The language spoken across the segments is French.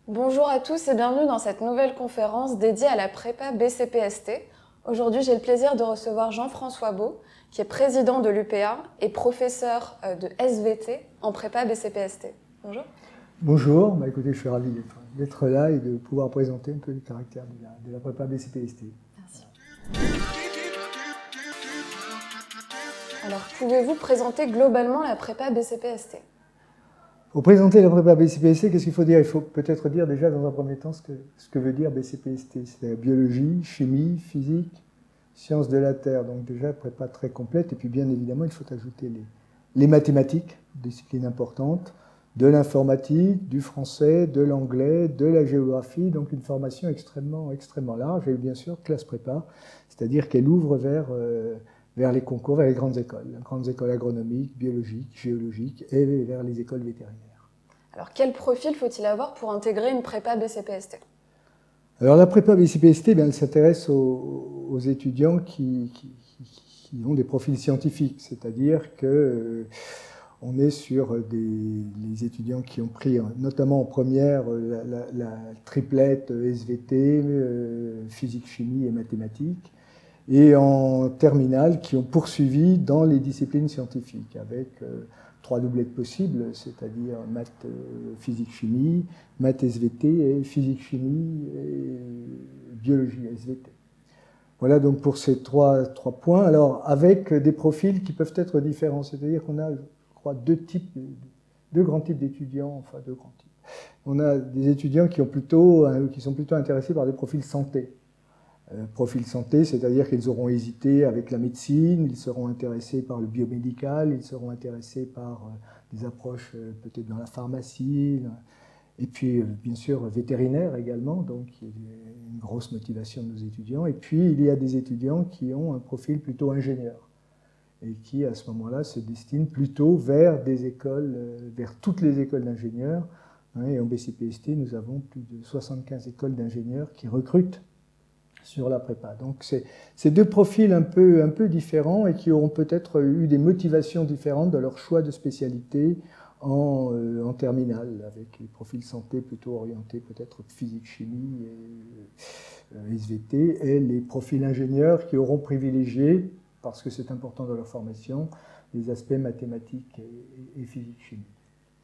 Bonjour à tous et bienvenue dans cette nouvelle conférence dédiée à la prépa BCPST. Aujourd'hui, j'ai le plaisir de recevoir Jean-François Beau, qui est président de l'UPA et professeur de SVT en prépa BCPST. Bonjour. Bonjour, écoutez, je suis ravi d'être là et de pouvoir présenter un peu les caractères de la prépa BCPST. Merci. Alors, pouvez-vous présenter globalement la prépa BCPST ? Pour présenter la prépa BCPST, qu'est-ce qu'il faut dire? Il faut peut-être dire déjà dans un premier temps ce que veut dire BCPST. C'est biologie, chimie, physique, sciences de la Terre. Donc déjà, prépa très complète. Et puis bien évidemment, il faut ajouter les mathématiques, discipline importante, de l'informatique, du français, de l'anglais, de la géographie. Donc une formation extrêmement large. Et bien sûr, classe prépa, c'est-à-dire qu'elle ouvre vers les concours, vers les grandes écoles agronomiques, biologiques, géologiques et vers les écoles vétérinaires. Alors, quel profil faut-il avoir pour intégrer une prépa BCPST ? Alors, la prépa BCPST, elle s'intéresse aux étudiants qui ont des profils scientifiques, c'est-à-dire que on est sur les étudiants qui ont pris, notamment en première, la triplette SVT, physique, chimie et mathématiques, et en terminale qui ont poursuivi dans les disciplines scientifiques avec 3 doublettes possibles, c'est-à-dire maths, physique, chimie, maths SVT et physique, chimie et biologie SVT. Voilà donc pour ces trois points. Alors avec des profils qui peuvent être différents, c'est-à-dire qu'on a, je crois, deux grands types d'étudiants, enfin deux grands types. On a des étudiants qui sont plutôt intéressés par des profils santé. Profil santé, c'est-à-dire qu'ils auront hésité avec la médecine, ils seront intéressés par le biomédical, ils seront intéressés par des approches peut-être dans la pharmacie, et puis bien sûr vétérinaire également, donc il y a une grosse motivation de nos étudiants. Et puis il y a des étudiants qui ont un profil plutôt ingénieur, et qui à ce moment-là se destinent plutôt vers des écoles, vers toutes les écoles d'ingénieurs. Et en BCPST, nous avons plus de 75 écoles d'ingénieurs qui recrutent sur la prépa. Donc c'est deux profils un peu différents et qui auront peut-être eu des motivations différentes dans leur choix de spécialité en terminale, avec les profils santé plutôt orientés peut-être physique, chimie et SVT, et les profils ingénieurs qui auront privilégié, parce que c'est important dans leur formation, les aspects mathématiques et physique, chimie.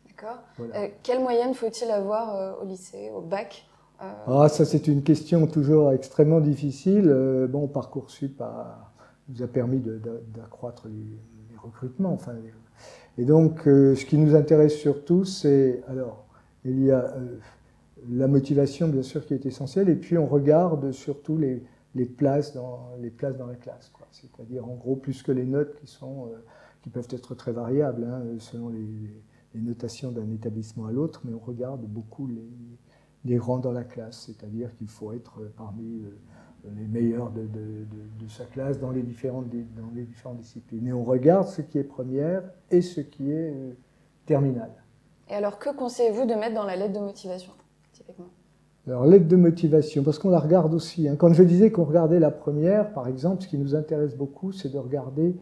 D'accord. Voilà. Quelle moyenne faut-il avoir au lycée, au bac ? Ça c'est une question toujours extrêmement difficile. Bon, Parcoursup nous a permis d'accroître les recrutements. Enfin, et donc, ce qui nous intéresse surtout, c'est, alors, il y a la motivation bien sûr qui est essentielle, et puis on regarde surtout les places dans la classe, quoi. C'est-à-dire en gros plus que les notes qui peuvent être très variables selon les notations d'un établissement à l'autre, mais on regarde beaucoup les rangs dans la classe, c'est-à-dire qu'il faut être parmi les meilleurs de sa classe dans les différentes disciplines. Et on regarde ce qui est première et ce qui est terminale. Et alors, que conseillez-vous de mettre dans la lettre de motivation, typiquement ? Alors, lettre de motivation, parce qu'on la regarde aussi. Quand je disais qu'on regardait la première, par exemple, ce qui nous intéresse beaucoup, c'est de regarder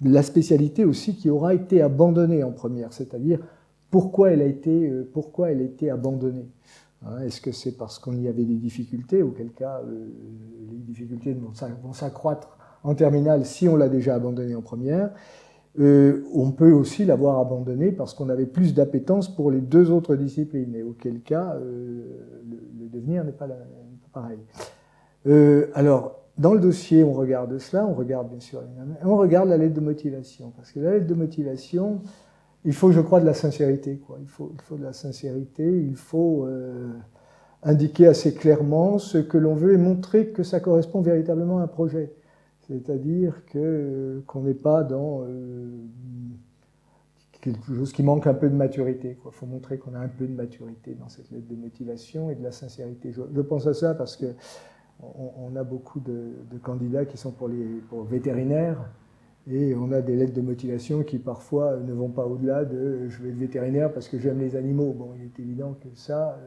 la spécialité aussi qui aura été abandonnée en première, c'est-à-dire pourquoi elle a été abandonnée. Est-ce que c'est parce qu'on y avait des difficultés, auquel cas les difficultés vont s'accroître en terminale si on l'a déjà abandonnée en première. On peut aussi l'avoir abandonnée parce qu'on avait plus d'appétence pour les deux autres disciplines, et auquel cas le devenir n'est pas pareil. Alors, dans le dossier, on regarde cela, on regarde bien sûr on regarde la lettre de motivation, parce que la lettre de motivation, il faut, je crois, de la sincérité, quoi. Il faut de la sincérité, il faut indiquer assez clairement ce que l'on veut et montrer que ça correspond véritablement à un projet. C'est-à-dire qu'on n'est pas dans quelque chose qui manque un peu de maturité, quoi. Il faut montrer qu'on a un peu de maturité dans cette lettre de motivation et de la sincérité. Je pense à ça parce qu'on a beaucoup de candidats qui sont pour vétérinaires. Et on a des lettres de motivation qui parfois ne vont pas au-delà de « je vais être vétérinaire parce que j'aime les animaux ». Bon, il est évident que ça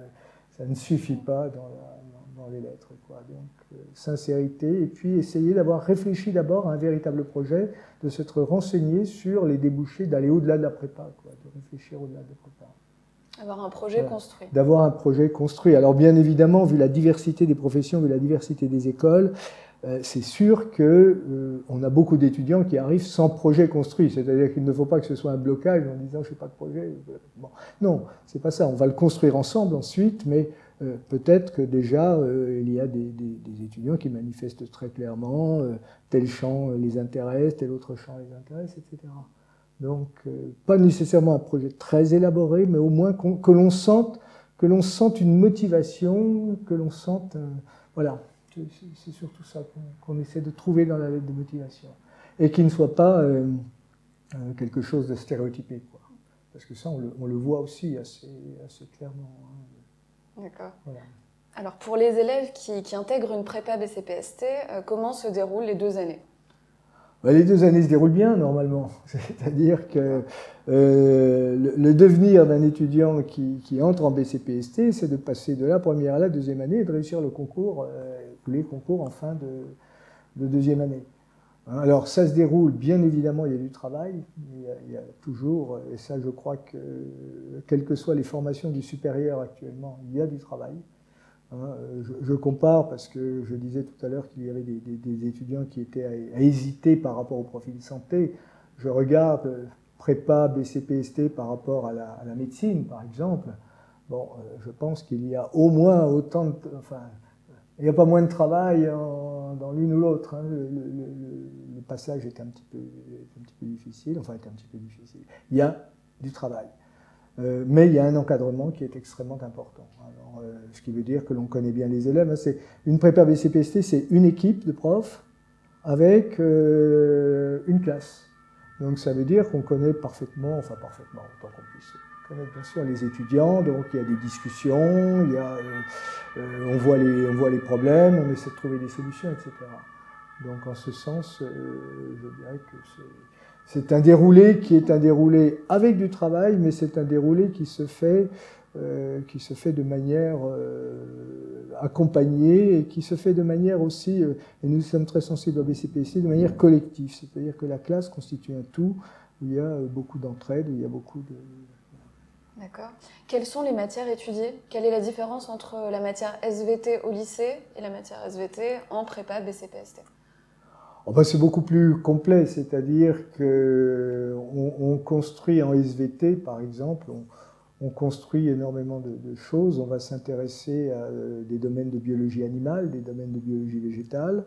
ne suffit pas dans les lettres, quoi. Donc, sincérité, et puis essayer d'avoir réfléchi d'abord à un véritable projet, de s'être renseigné sur les débouchés, d'aller au-delà de la prépa, quoi, de réfléchir au-delà de la prépa. Avoir un projet construit. D'avoir un projet construit. Alors bien évidemment, vu la diversité des professions, vu la diversité des écoles, c'est sûr qu'on a beaucoup d'étudiants qui arrivent sans projet construit. C'est-à-dire qu'il ne faut pas que ce soit un blocage en disant je n'ai pas de projet. Bon. Non, c'est pas ça. On va le construire ensemble ensuite, mais peut-être que déjà il y a des étudiants qui manifestent très clairement tel champ les intéresse, tel autre champ les intéresse, etc. Donc, pas nécessairement un projet très élaboré, mais au moins que l'on sente une motivation, que l'on sente... voilà, c'est surtout ça qu'on essaie de trouver dans la lettre de motivation. Et qui ne soit pas quelque chose de stéréotypé, quoi. Parce que ça, on le voit aussi assez clairement. Hein. D'accord. Voilà. Alors, pour les élèves qui intègrent une prépa BCPST, comment se déroulent les 2 années ? Les 2 années se déroulent bien, normalement. C'est-à-dire que le devenir d'un étudiant qui entre en BCPST, c'est de passer de la première à la 2e année et de réussir le concours, les concours en fin de 2e année. Alors, ça se déroule, bien évidemment, il y a du travail. Il y a toujours, et ça, je crois que, quelles que soient les formations du supérieur actuellement, il y a du travail. Je compare parce que je disais tout à l'heure qu'il y avait des étudiants qui étaient à hésiter par rapport au profil santé. Je regarde prépa, BCPST par rapport à la médecine, par exemple. Bon, je pense qu'il y a au moins autant de... Enfin, il n'y a pas moins de travail dans l'une ou l'autre. Hein. Le passage est un petit peu difficile. Enfin, est un petit peu difficile. Il y a du travail. Mais il y a un encadrement qui est extrêmement important. Alors, ce qui veut dire que l'on connaît bien les élèves. C'est une prépa BCPST, c'est une équipe de profs avec une classe. Donc ça veut dire qu'on connaît parfaitement, autant qu'on puisse connaître bien sûr les étudiants. Donc il y a des discussions, il y a, on voit les problèmes, on essaie de trouver des solutions, etc. Donc en ce sens, je dirais que c'est un déroulé qui est un déroulé avec du travail, mais c'est un déroulé qui se fait de manière accompagnée et qui se fait de manière aussi, et nous sommes très sensibles au BCPST, de manière collective. C'est-à-dire que la classe constitue un tout où il y a beaucoup d'entraide, où il y a beaucoup de... D'accord. Quelles sont les matières étudiées? Quelle est la différence entre la matière SVT au lycée et la matière SVT en prépa BCPST? C'est beaucoup plus complet, c'est-à-dire qu'on construit en SVT, par exemple, on construit énormément de choses. On va s'intéresser à des domaines de biologie animale, des domaines de biologie végétale.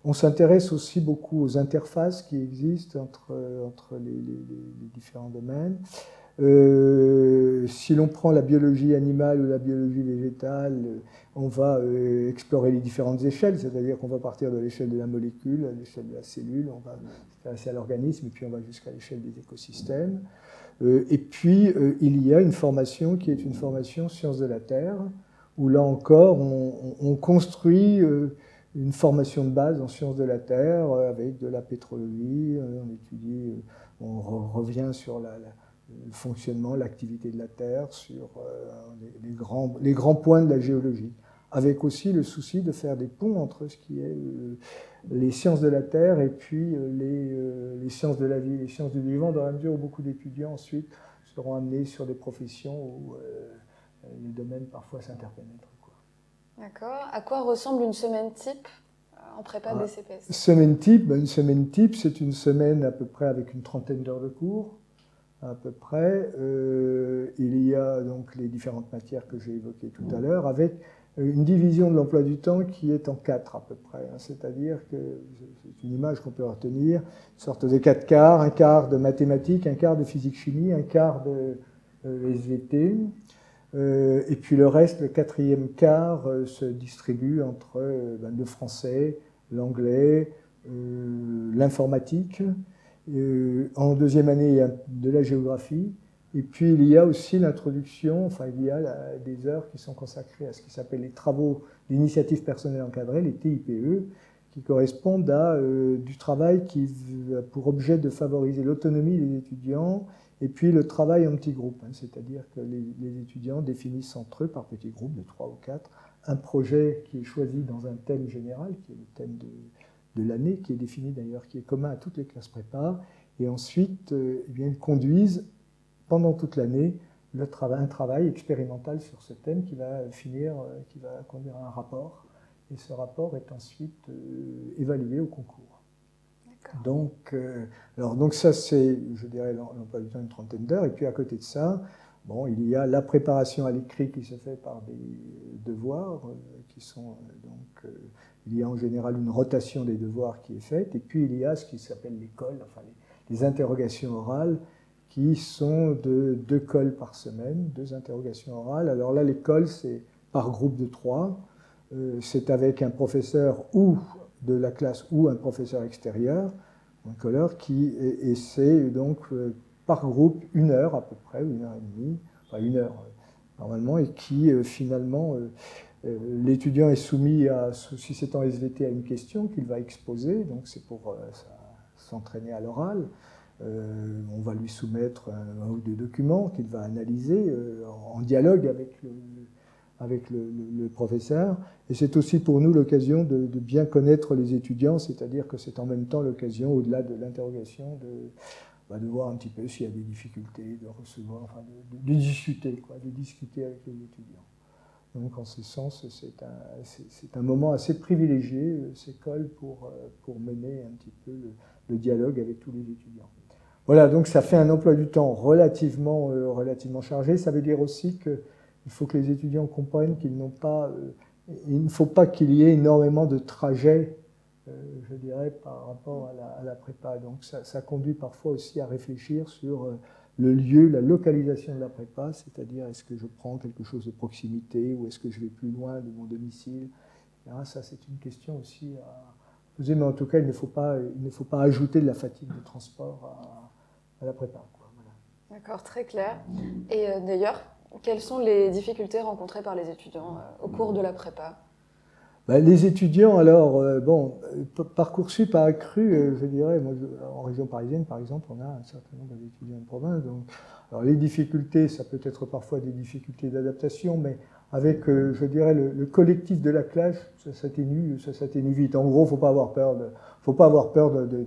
On s'intéresse aussi beaucoup aux interfaces qui existent entre les différents domaines. Si l'on prend la biologie animale ou la biologie végétale, on va explorer les différentes échelles, c'est-à-dire qu'on va partir de l'échelle de la molécule, à l'échelle de la cellule, on va s'intéresser à l'organisme, et puis on va jusqu'à l'échelle des écosystèmes. Et puis, il y a une formation qui est une formation sciences de la Terre, où là encore, on construit une formation de base en sciences de la Terre, avec de la pétrologie, on étudie, on revient sur le fonctionnement, l'activité de la Terre, sur les grands points de la géologie, avec aussi le souci de faire des ponts entre ce qui est les sciences de la Terre et puis les sciences de la vie, les sciences du vivant, dans la mesure où beaucoup d'étudiants ensuite seront amenés sur des professions où les domaines parfois s'interpénètrent. D'accord. À quoi ressemble une semaine type en prépa BCPST? Semaine type, c'est une semaine à peu près avec une trentaine d'heures de cours. À peu près. Il y a donc les différentes matières que j'ai évoquées tout à l'heure, avec une division de l'emploi du temps qui est en 4 à peu près. C'est-à-dire que c'est une image qu'on peut retenir, une sorte de 4 quarts, un quart de mathématiques, un quart de physique-chimie, un quart de SVT. Et puis le reste, le 4e quart, se distribue entre le français, l'anglais, l'informatique. En 2e année, il y a de la géographie. Et puis, il y a aussi l'introduction, il y a des heures qui sont consacrées à ce qui s'appelle les travaux d'initiative personnelle encadrée, les TIPE, qui correspondent à du travail qui a pour objet de favoriser l'autonomie des étudiants et puis le travail en petits groupes. C'est-à-dire que les étudiants définissent entre eux, par petits groupes de 3 ou 4, un projet qui est choisi dans un thème général, qui est le thème de l'année, qui est défini d'ailleurs, qui est commun à toutes les classes prépa, et ensuite ils conduisent pendant toute l'année un travail expérimental sur ce thème qui va conduire à un rapport. Et ce rapport est ensuite évalué au concours. Donc ça, c'est, je dirais, l'emploi du temps, une trentaine d'heures. Et puis à côté de ça, bon, il y a la préparation à l'écrit qui se fait par des devoirs qui sont il y a en général une rotation des devoirs qui est faite. Et puis il y a ce qui s'appelle l'école, enfin les interrogations orales, qui sont de 2 colles par semaine, 2 interrogations orales. Alors là, l'école, c'est par groupe de 3. C'est avec un professeur ou de la classe ou un professeur extérieur, un colleur, et c'est donc par groupe 1 heure à peu près, 1 heure et demie, enfin 1 heure normalement, et qui finalement, l'étudiant est soumis, si c'est en SVT, à une question qu'il va exposer, donc c'est pour s'entraîner à l'oral. On va lui soumettre un ou 2 documents qu'il va analyser en dialogue avec le professeur. Et c'est aussi pour nous l'occasion de bien connaître les étudiants, c'est-à-dire que c'est en même temps l'occasion, au-delà de l'interrogation, de voir un petit peu s'il y a des difficultés, de recevoir, enfin de discuter avec les étudiants. Donc en ce sens, c'est un moment assez privilégié, ces cols, pour mener un petit peu le dialogue avec tous les étudiants. Voilà, donc ça fait un emploi du temps relativement chargé. Ça veut dire aussi qu'il faut que les étudiants comprennent qu'il ne faut pas qu'il y ait énormément de trajets, je dirais, par rapport à la prépa. Donc ça conduit parfois aussi à réfléchir sur le lieu, la localisation de la prépa, c'est-à-dire est-ce que je prends quelque chose de proximité ou est-ce que je vais plus loin de mon domicile. Ça, c'est une question aussi à poser, mais en tout cas, il ne faut pas ajouter de la fatigue de transport à la prépa. Voilà. D'accord, très clair. Et d'ailleurs, quelles sont les difficultés rencontrées par les étudiants au cours de la prépa ? Les étudiants, alors, Parcoursup a accru, je dirais, moi, en région parisienne, par exemple, on a un certain nombre d'étudiants de province. Donc, alors, les difficultés, ça peut être parfois des difficultés d'adaptation, mais avec, je dirais, le collectif de la classe, ça s'atténue vite. En gros, il ne faut pas avoir peur de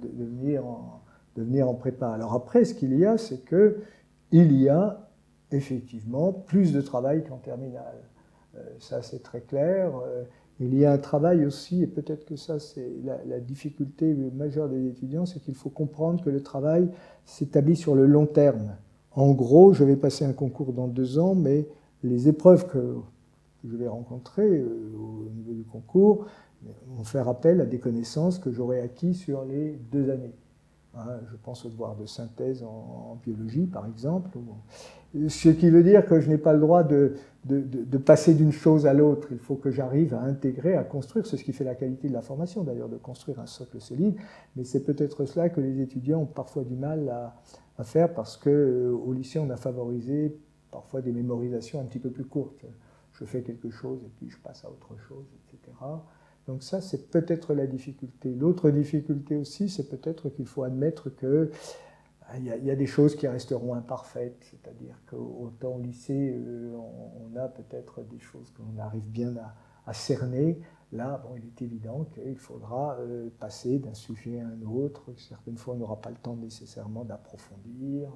venir en prépa. Alors après, ce qu'il y a, c'est qu'il y a effectivement plus de travail qu'en terminale. Ça, c'est très clair. Il y a un travail aussi, et peut-être que ça, c'est la difficulté majeure des étudiants, c'est qu'il faut comprendre que le travail s'établit sur le long terme. En gros, je vais passer un concours dans 2 ans, mais les épreuves que je vais rencontrer au niveau du concours vont faire appel à des connaissances que j'aurai acquis sur les 2 années. Je pense au devoir de synthèse en biologie, par exemple. Ce qui veut dire que je n'ai pas le droit de passer d'une chose à l'autre. Il faut que j'arrive à intégrer, à construire. C'est ce qui fait la qualité de la formation, d'ailleurs, de construire un socle solide. Mais c'est peut-être cela que les étudiants ont parfois du mal à faire parce qu'au lycée, on a favorisé parfois des mémorisations un petit peu plus courtes. Je fais quelque chose et puis je passe à autre chose, etc. Donc ça, c'est peut-être la difficulté. L'autre difficulté aussi, c'est peut-être qu'il faut admettre qu'il y a des choses qui resteront imparfaites, c'est-à-dire qu'autant au lycée, on a peut-être des choses qu'on arrive bien à cerner. Là, il est évident qu'il faudra passer d'un sujet à un autre. Certaines fois, on n'aura pas le temps nécessairement d'approfondir,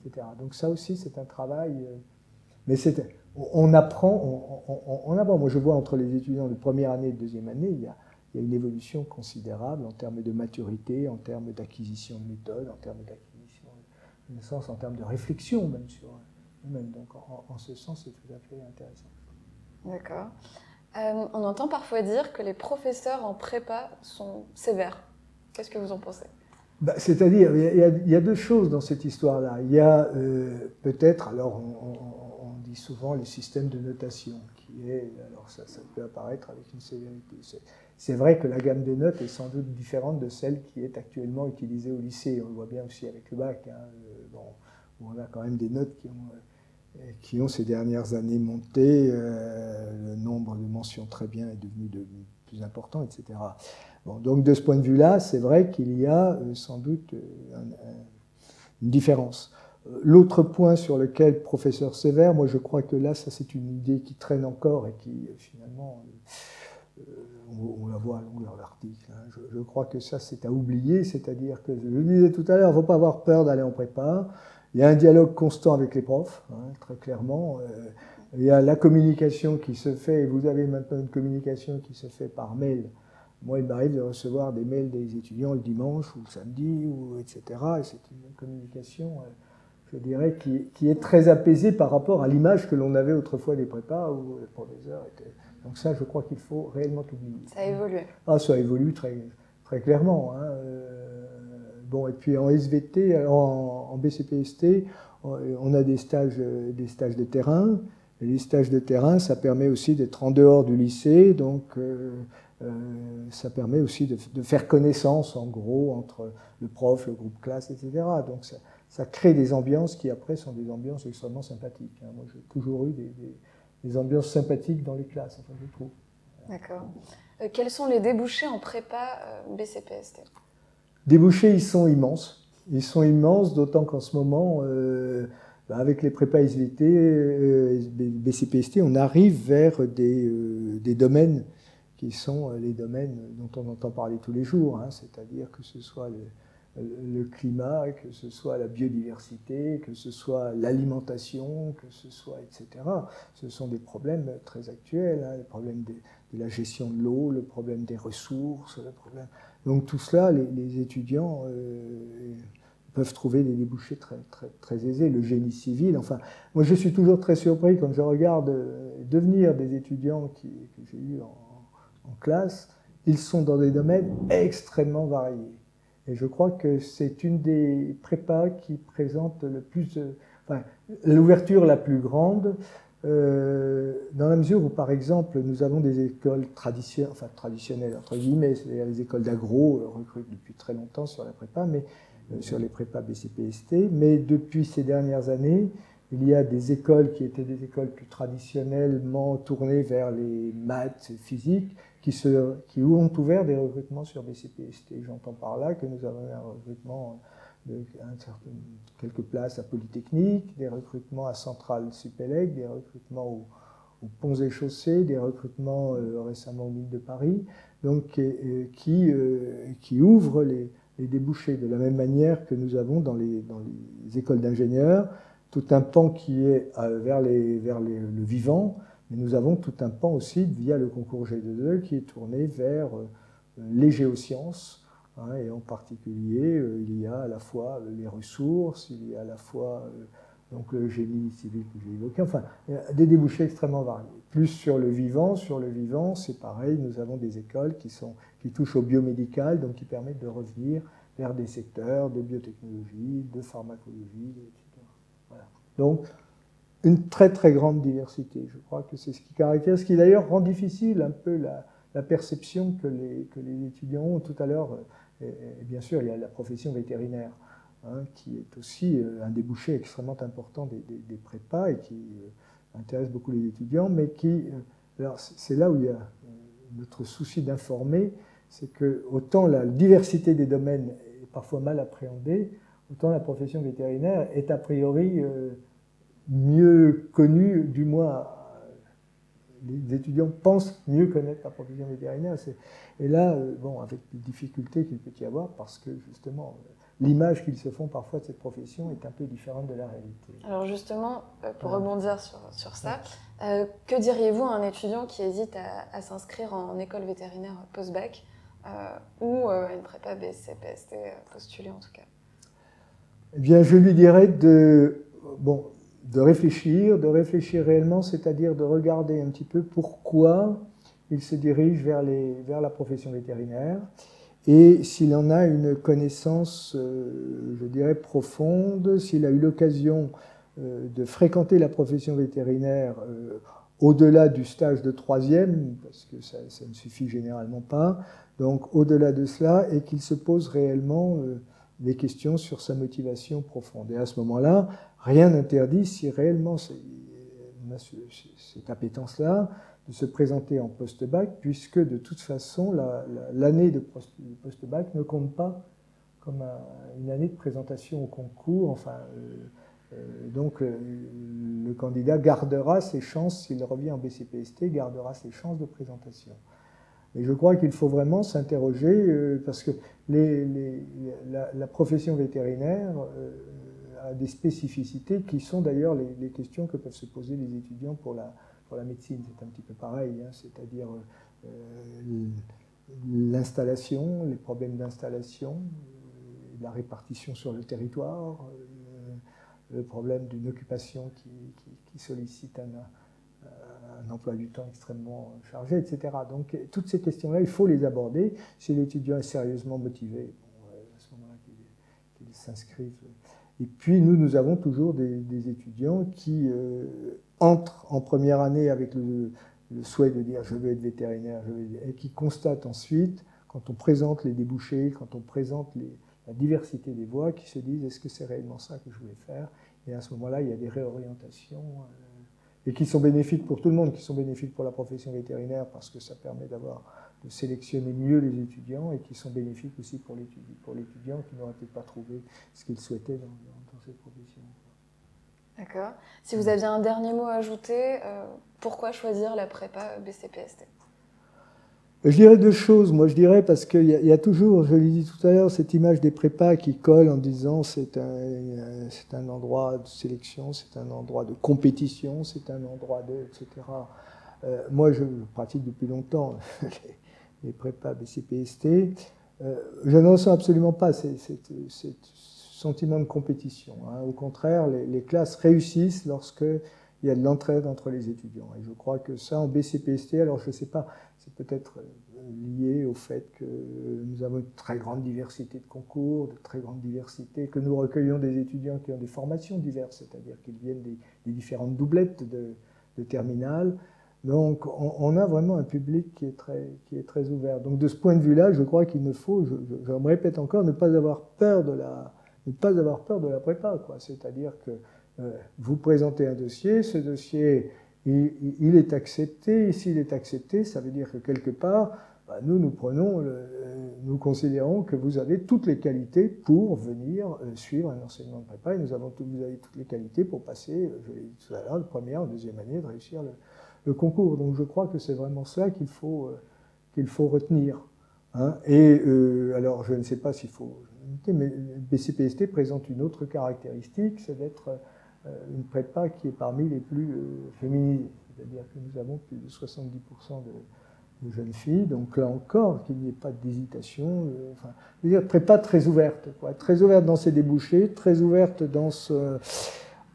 etc. Donc ça aussi, c'est un travail... mais on apprend, on apprend. Moi, je vois entre les étudiants de première année et de deuxième année, il y a une évolution considérable en termes de maturité, en termes d'acquisition de méthode, en termes d'acquisition de connaissances, en termes de réflexion même sur eux-mêmes. Donc, en ce sens, c'est tout à fait intéressant. D'accord. On entend parfois dire que les professeurs en prépa sont sévères. Qu'est-ce que vous en pensez ? C'est-à-dire, il y a 2 choses dans cette histoire-là. Il y a peut-être, alors on dit souvent les systèmes de notation, qui est, alors ça peut apparaître avec une sévérité. C'est vrai que la gamme des notes est sans doute différente de celle qui est actuellement utilisée au lycée. On le voit bien aussi avec le bac, où on a quand même des notes qui ont ces dernières années monté, le nombre de mentions très bien est devenu plus important, etc. Donc de ce point de vue-là, c'est vrai qu'il y a sans doute une différence. L'autre point sur lequel professeur sévère, moi je crois que là, ça c'est une idée qui traîne encore et qui finalement, on la voit à longueur d'article. Je crois que ça c'est à oublier, c'est-à-dire que je le disais tout à l'heure, il ne faut pas avoir peur d'aller en prépa. Il y a un dialogue constant avec les profs, hein, très clairement. Il y a la communication qui se fait, et vous avez maintenant une communication qui se fait par mail. Moi, il m'arrive de recevoir des mails des étudiants le dimanche ou le samedi, etc. Et c'est une communication, je dirais, qui est très apaisée par rapport à l'image que l'on avait autrefois des prépas où le professeur était... Donc ça, je crois qu'il faut réellement oublier. Ça a évolué. Ah, ça évolue très, très clairement. Hein. Bon, et puis en SVT, en BCPST, on a des stages de terrain. Et les stages de terrain, ça permet aussi d'être en dehors du lycée, donc ça permet aussi de faire connaissance, en gros, entre le prof, le groupe classe, etc. Donc ça crée des ambiances qui, après, sont des ambiances extrêmement sympathiques. Hein. Moi, j'ai toujours eu des ambiances sympathiques dans les classes, enfin, je trouve. D'accord. Quels sont les débouchés en prépa BCPST? Débouchés, ils sont immenses. Ils sont immenses, d'autant qu'en ce moment, avec les prépas SVT, BCPST, on arrive vers des domaines qui sont les domaines dont on entend parler tous les jours, hein, c'est-à-dire que ce soit le climat, que ce soit la biodiversité, que ce soit l'alimentation, que ce soit, etc. Ce sont des problèmes très actuels, hein, le problème de la gestion de l'eau, le problème des ressources, le problème... Donc tout cela, les étudiants peuvent trouver des débouchés très, très, très aisés, le génie civil. Enfin, moi je suis toujours très surpris quand je regarde devenir des étudiants que j'ai eus en classe, ils sont dans des domaines extrêmement variés. Et je crois que c'est une des prépas qui présente le plus, enfin, l'ouverture la plus grande, dans la mesure où, par exemple, nous avons des écoles traditionnelles, entre guillemets, c'est-à-dire les écoles d'agro recrutent depuis très longtemps sur la prépa, mais sur les prépas BCPST, mais depuis ces dernières années, il y a des écoles qui étaient des écoles plus traditionnellement tournées vers les maths, physique, qui ont ouvert des recrutements sur BCPST. J'entends par là que nous avons un recrutement de quelques places à Polytechnique, des recrutements à Centrale Supélec, des recrutements aux Ponts et Chaussées, des recrutements récemment aux Mines de Paris, donc qui ouvrent les débouchés de la même manière que nous avons dans les écoles d'ingénieurs, tout un pan qui est vers le vivant, mais nous avons tout un pan aussi via le concours G2E qui est tourné vers les géosciences, hein, et en particulier il y a à la fois les ressources, il y a à la fois donc le génie civil que j'ai évoqué, enfin des débouchés extrêmement variés. Plus sur le vivant c'est pareil, nous avons des écoles qui touchent au biomédical, donc qui permettent de revenir vers des secteurs de biotechnologie, de pharmacologie, etc. Voilà. Donc, une très très grande diversité. Je crois que c'est ce qui caractérise, ce qui d'ailleurs rend difficile un peu la perception que les étudiants ont. Tout à l'heure, et bien sûr, il y a la profession vétérinaire, hein, qui est aussi un débouché extrêmement important des prépas et qui intéresse beaucoup les étudiants, mais qui, alors c'est là où il y a notre souci d'informer, c'est que autant la diversité des domaines est parfois mal appréhendée, autant la profession vétérinaire est a priori mieux connue, du moins les étudiants pensent mieux connaître la profession vétérinaire. Et là, bon, avec les difficultés qu'il peut y avoir, parce que justement, l'image qu'ils se font parfois de cette profession est un peu différente de la réalité. Alors justement, pour rebondir sur ça, que diriez-vous à un étudiant qui hésite à s'inscrire en école vétérinaire post-bac ou à une prépa BCPST postulée en tout cas? Eh bien, je lui dirais de réfléchir réellement, c'est-à-dire de regarder un petit peu pourquoi il se dirige vers la profession vétérinaire et s'il en a une connaissance, je dirais, profonde, s'il a eu l'occasion de fréquenter la profession vétérinaire au-delà du stage de troisième, parce que ça ne suffit généralement pas, donc au-delà de cela, et qu'il se pose réellement des questions sur sa motivation profonde. Et à ce moment-là, rien n'interdit, si réellement on a cette appétence-là, de se présenter en post-bac, puisque de toute façon, l'année de post-bac ne compte pas comme une année de présentation au concours. Enfin, donc, le candidat gardera ses chances, s'il revient en BCPST, gardera ses chances de présentation. Et je crois qu'il faut vraiment s'interroger, parce que la profession vétérinaire à des spécificités qui sont d'ailleurs les questions que peuvent se poser les étudiants pour la médecine. C'est un petit peu pareil, hein, c'est-à-dire l'installation, les problèmes d'installation, la répartition sur le territoire, le problème d'une occupation qui sollicite un emploi du temps extrêmement chargé, etc. Donc toutes ces questions-là, il faut les aborder. Si l'étudiant est sérieusement motivé, à ce moment-là qu'il s'inscrive. Et puis nous avons toujours des étudiants qui entrent en première année avec le souhait de dire je veux être vétérinaire, et qui constatent ensuite, quand on présente les débouchés, quand on présente la diversité des voies, qui se disent est-ce que c'est réellement ça que je voulais faire? Et à ce moment-là, il y a des réorientations et qui sont bénéfiques pour tout le monde, qui sont bénéfiques pour la profession vétérinaire parce que ça permet de sélectionner mieux les étudiants et qui sont bénéfiques aussi pour l'étudiant qui n'aurait peut-être pas trouvé ce qu'il souhaitait dans cette profession. D'accord. Si vous aviez un dernier mot à ajouter, pourquoi choisir la prépa BCPST? Je dirais deux choses. Moi, je dirais parce qu'il y a toujours, je l'ai dit tout à l'heure, cette image des prépas qui colle en disant c'est un endroit de sélection, c'est un endroit de compétition, c'est un endroit de, etc. Moi, je pratique depuis longtemps les prépas BCPST. Je ne ressens absolument pas ce sentiment de compétition. Hein. Au contraire, les classes réussissent lorsqu'il y a de l'entraide entre les étudiants. Et je crois que ça, en BCPST, alors je ne sais pas, c'est peut-être lié au fait que nous avons une très grande diversité de concours, de très grande diversité, que nous recueillons des étudiants qui ont des formations diverses, c'est-à-dire qu'ils viennent des différentes doublettes de terminale. Donc on a vraiment un public qui est très ouvert. Donc de ce point de vue-là, je crois qu'il ne faut, je me répète encore, ne pas avoir peur de la prépa, quoi. C'est-à-dire que vous présentez un dossier, ce dossier il est accepté, et s'il est accepté, ça veut dire que quelque part, nous considérons que vous avez toutes les qualités pour venir suivre un enseignement de prépa, et vous avez toutes les qualités pour passer, je l'ai dit tout à l'heure, de première en deuxième année, de réussir le concours. Donc je crois que c'est vraiment ça qu'il faut retenir. Hein. Et alors je ne sais pas s'il faut, mais BCPST présente une autre caractéristique, c'est d'être une prépa qui est parmi les plus féminisées. C'est-à-dire que nous avons plus de 70% de jeunes filles, donc là encore, qu'il n'y ait pas d'hésitation. Je veux dire, prépa très ouverte, quoi. Très ouverte dans ses débouchés, très ouverte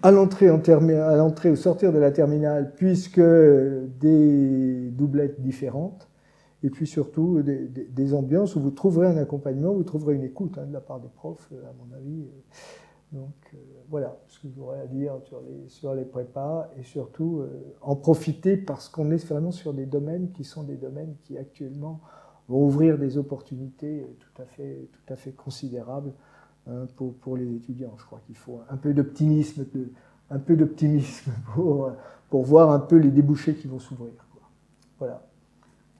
à l'entrée au sortir de la terminale, puisque des doublettes différentes, et puis surtout des ambiances où vous trouverez un accompagnement, vous trouverez une écoute de la part des profs, à mon avis. Donc voilà ce que j'aurais à dire sur les prépas, et surtout en profiter parce qu'on est vraiment sur des domaines qui sont des domaines qui actuellement vont ouvrir des opportunités tout à fait considérables pour les étudiants. Je crois qu'il faut un peu d'optimisme pour voir un peu les débouchés qui vont s'ouvrir. Voilà.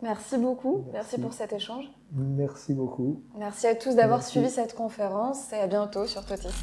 Merci beaucoup, merci pour cet échange. Merci beaucoup. Merci à tous d'avoir suivi cette conférence et à bientôt sur Totis.